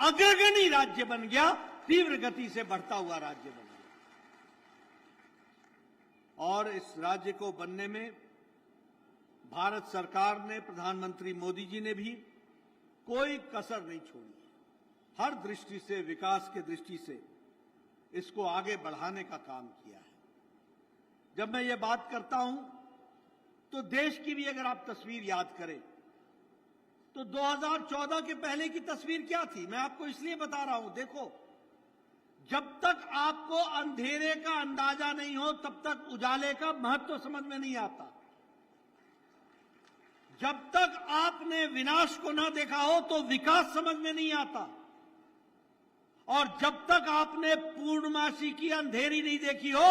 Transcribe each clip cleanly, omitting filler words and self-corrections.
अग्रगणी राज्य बन गया, तीव्र गति से बढ़ता हुआ राज्य बन गया। और इस राज्य को बनने में भारत सरकार ने, प्रधानमंत्री मोदी जी ने भी कोई कसर नहीं छोड़ी। हर दृष्टि से, विकास की दृष्टि से इसको आगे बढ़ाने का काम किया है। जब मैं ये बात करता हूं तो देश की भी अगर आप तस्वीर याद करें तो 2014 के पहले की तस्वीर क्या थी, मैं आपको इसलिए बता रहा हूं। देखो, जब तक आपको अंधेरे का अंदाजा नहीं हो तब तक उजाले का महत्व समझ में नहीं आता। जब तक आपने विनाश को ना देखा हो तो विकास समझ में नहीं आता। और जब तक आपने पूर्णमासी की अंधेरी नहीं देखी हो,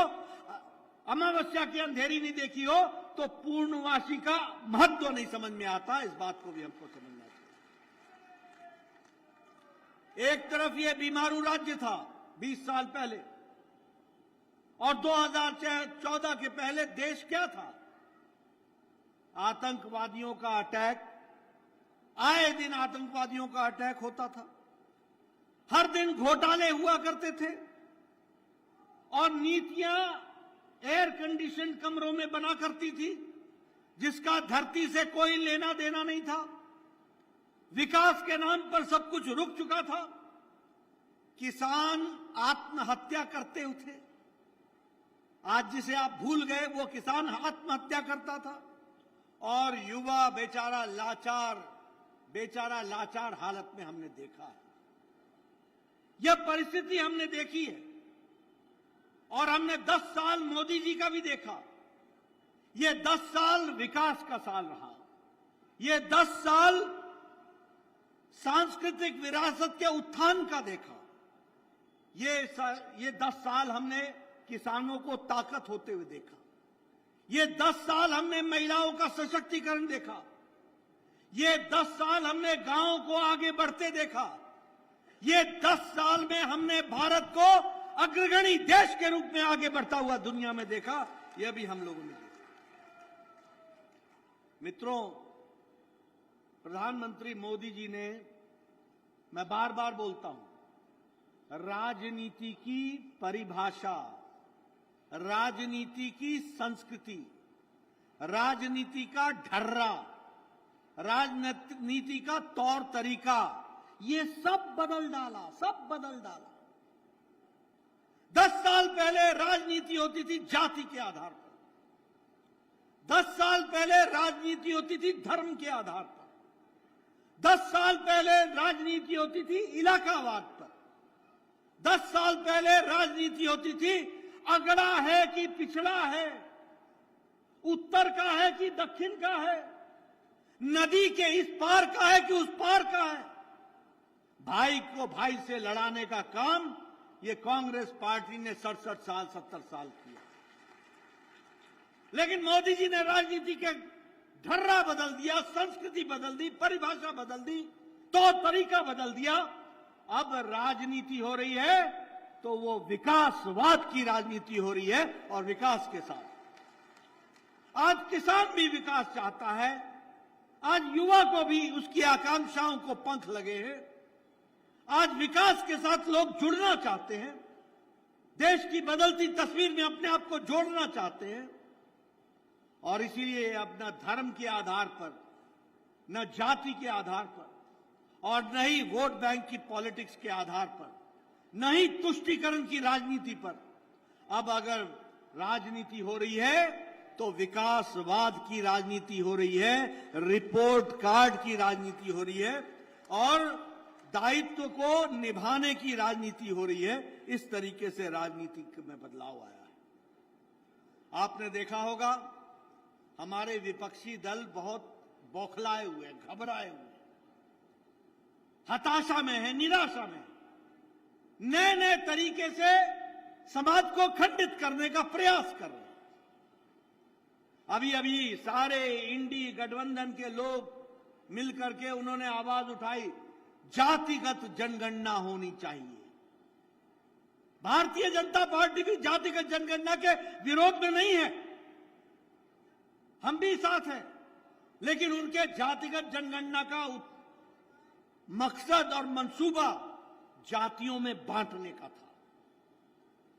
अमावस्या की अंधेरी नहीं देखी हो, तो पूर्णमासी का महत्व नहीं समझ में आता। इस बात को भी हमको समझना चाहिए। एक तरफ यह बीमारू राज्य था 20 साल पहले, और 2014 के पहले देश क्या था? आतंकवादियों का अटैक, आए दिन आतंकवादियों का अटैक होता था, हर दिन घोटाले हुआ करते थे, और नीतियां एयर कंडीशन कमरों में बना करती थी जिसका धरती से कोई लेना देना नहीं था। विकास के नाम पर सब कुछ रुक चुका था। किसान आत्महत्या करते थे। आज जिसे आप भूल गए वो किसान आत्महत्या करता था, और युवा बेचारा लाचार हालत में हमने देखा है। यह परिस्थिति हमने देखी है, और हमने 10 साल मोदी जी का भी देखा। ये 10 साल विकास का साल रहा। ये 10 साल सांस्कृतिक विरासत के उत्थान का देखा। ये 10 साल हमने किसानों को ताकत होते हुए देखा। ये 10 साल हमने महिलाओं का सशक्तिकरण देखा। ये 10 साल हमने गांवों को आगे बढ़ते देखा। ये 10 साल में हमने भारत को अग्रगणी देश के रूप में आगे बढ़ता हुआ दुनिया में देखा। यह भी हम लोगों ने देखा। मित्रों, प्रधानमंत्री मोदी जी ने, मैं बार बार बोलता हूं, राजनीति की परिभाषा, राजनीति की संस्कृति, राजनीति का ढर्रा, राजनीति का तौर तरीका, ये सब बदल डाला। 10 साल पहले राजनीति होती थी जाति के आधार पर। 10 साल पहले राजनीति होती थी धर्म के आधार पर। 10 साल पहले राजनीति होती थी इलाकावाद पर। 10 साल पहले राजनीति होती थी अगड़ा है कि पिछड़ा है, उत्तर का है कि दक्षिण का है, नदी के इस पार का है कि उस पार का है। भाई को भाई से लड़ाने का काम ये कांग्रेस पार्टी ने 67 साल 70 साल किया। लेकिन मोदी जी ने राजनीति के ढर्रा बदल दिया, संस्कृति बदल दी, परिभाषा बदल दी, तौर तरीका बदल दिया। अब राजनीति हो रही है तो वो विकासवाद की राजनीति हो रही है, और विकास के साथ आज किसान भी विकास चाहता है। आज युवा को भी उसकी आकांक्षाओं को पंख लगे हैं। आज विकास के साथ लोग जुड़ना चाहते हैं, देश की बदलती तस्वीर में अपने आप को जोड़ना चाहते हैं। और इसीलिए अब न धर्म के आधार पर, न जाति के आधार पर, और न ही वोट बैंक की पॉलिटिक्स के आधार पर, न ही तुष्टीकरण की राजनीति पर, अब अगर राजनीति हो रही है तो विकासवाद की राजनीति हो रही है, रिपोर्ट कार्ड की राजनीति हो रही है, और दायित्व को निभाने की राजनीति हो रही है। इस तरीके से राजनीति में बदलाव आया है। आपने देखा होगा हमारे विपक्षी दल बहुत बौखलाए हुए हैं, घबराए हुए हैं, हताशा में है, निराशा में है। नए नए तरीके से समाज को खंडित करने का प्रयास कर रहे हैं। अभी अभी सारे इंडी गठबंधन के लोग मिलकर के उन्होंने आवाज उठाई, जातिगत जनगणना होनी चाहिए। भारतीय जनता पार्टी भी जातिगत जनगणना के विरोध में नहीं है, हम भी साथ हैं, लेकिन उनके जातिगत जनगणना का मकसद और मंसूबा जातियों में बांटने का था।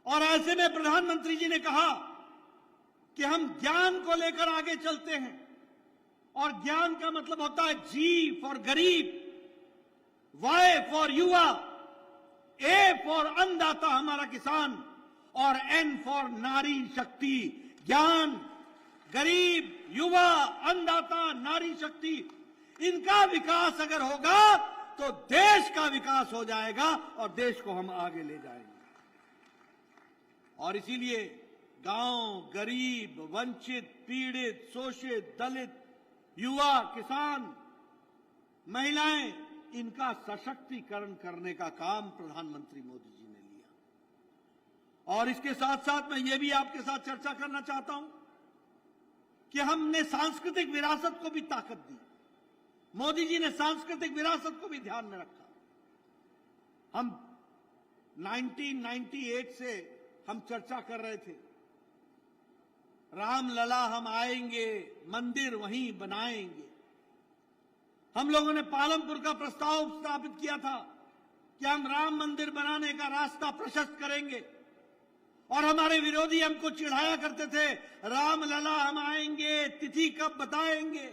और ऐसे में प्रधानमंत्री जी ने कहा कि हम ज्ञान को लेकर आगे चलते हैं, और ज्ञान का मतलब होता है जी फॉर गरीब, वाई फॉर युवा, ए फॉर अन्नदाता हमारा किसान, और एन फॉर नारी शक्ति। ज्ञान, गरीब, युवा, अन्नदाता, नारी शक्ति, इनका विकास अगर होगा तो देश का विकास हो जाएगा और देश को हम आगे ले जाएंगे। और इसीलिए गांव, गरीब, वंचित, पीड़ित, शोषित, दलित, युवा, किसान, महिलाएं, इनका सशक्तिकरण करने का काम प्रधानमंत्री मोदी जी ने लिया। और इसके साथ साथ मैं ये भी आपके साथ चर्चा करना चाहता हूं कि हमने सांस्कृतिक विरासत को भी ताकत दी। मोदी जी ने सांस्कृतिक विरासत को भी ध्यान में रखा। हम 1998 से हम चर्चा कर रहे थे, रामलला हम आएंगे, मंदिर वहीं बनाएंगे। हम लोगों ने पालमपुर का प्रस्ताव स्थापित किया था कि हम राम मंदिर बनाने का रास्ता प्रशस्त करेंगे, और हमारे विरोधी हमको चिढ़ाया करते थे, रामलला हम आएंगे, तिथि कब बताएंगे।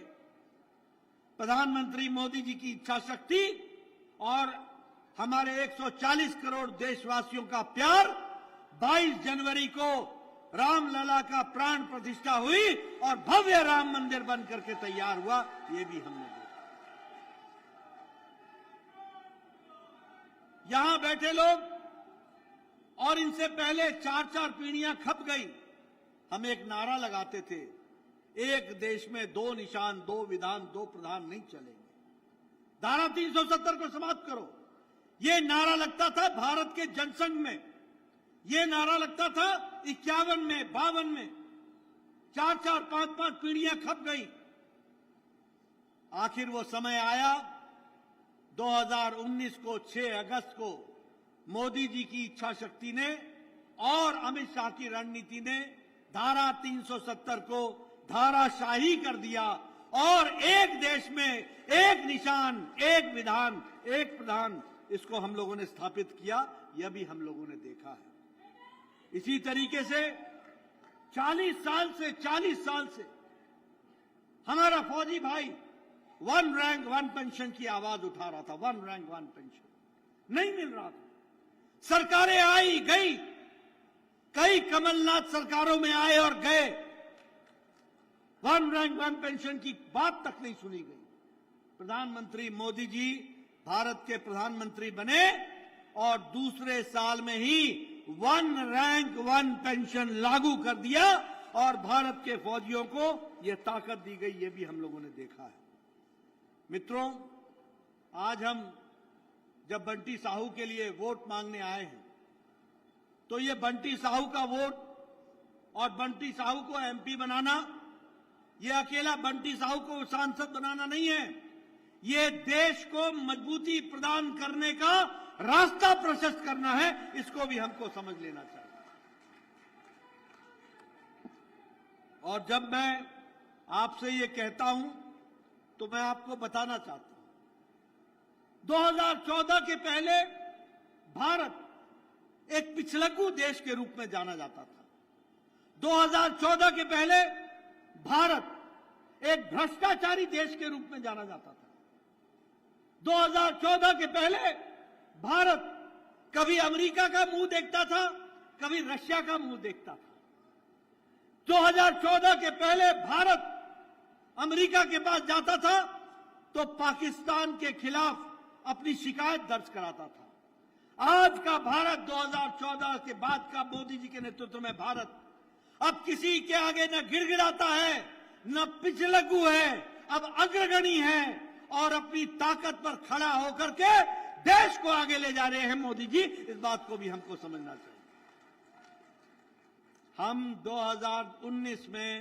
प्रधानमंत्री मोदी जी की इच्छा शक्ति और हमारे 140 करोड़ देशवासियों का प्यार, 22 जनवरी को रामलला का प्राण प्रतिष्ठा हुई और भव्य राम मंदिर बन करके तैयार हुआ। ये भी हमने देखा। यहां बैठे लोग और इनसे पहले 4-4 पीढ़ियां खप गई, हम एक नारा लगाते थे, एक देश में 2 निशान, 2 विधान, 2 प्रधान नहीं चलेंगे। धारा 370 को समाप्त करो, ये नारा लगता था भारत के जनसंघ में, ये नारा लगता था 51 में, 52 में। 4-4, 5-5 पीढ़ियां खप गई। आखिर वो समय आया 2019 को 6 अगस्त को मोदी जी की इच्छा शक्ति ने और अमित शाह की रणनीति ने धारा 370 को धाराशाही कर दिया, और एक देश में एक निशान, एक विधान, एक प्रधान, इसको हम लोगों ने स्थापित किया। यह भी हम लोगों ने देखा है। इसी तरीके से 40 साल से हमारा फौजी भाई 1 रैंक 1 पेंशन की आवाज उठा रहा था। 1 रैंक 1 पेंशन नहीं मिल रहा था। सरकारें आई गई, कई कमलनाथ सरकारों में आए और गए, 1 रैंक 1 पेंशन की बात तक नहीं सुनी गई। प्रधानमंत्री मोदी जी भारत के प्रधानमंत्री बने और दूसरे साल में ही 1 रैंक 1 पेंशन लागू कर दिया और भारत के फौजियों को यह ताकत दी गई। यह भी हम लोगों ने देखा है। मित्रों, आज हम जब बंटी साहू के लिए वोट मांगने आए हैं, तो ये बंटी साहू का वोट और बंटी साहू को एमपी बनाना, ये अकेला बंटी साहू को सांसद बनाना नहीं है, ये देश को मजबूती प्रदान करने का रास्ता प्रशस्त करना है। इसको भी हमको समझ लेना चाहिए। और जब मैं आपसे ये कहता हूं तो मैं आपको बताना चाहता हूं, 2014 के पहले भारत एक पिछलग्गू देश के रूप में जाना जाता था। 2014 के पहले भारत एक भ्रष्टाचारी देश के रूप में जाना जाता था। 2014 के पहले भारत कभी अमेरिका का मुंह देखता था, कभी रशिया का मुंह देखता था। 2014 के पहले भारत अमेरिका के पास जाता था तो पाकिस्तान के खिलाफ अपनी शिकायत दर्ज कराता था। आज का भारत, 2014 के बाद का मोदी जी के नेतृत्व में भारत अब किसी के आगे न गिड़गिड़ाता है, न पिछलग्गू है, अब अग्रगणी है और अपनी ताकत पर खड़ा होकर के देश को आगे ले जा रहे हैं मोदी जी। इस बात को भी हमको समझना चाहिए। हम 2019 में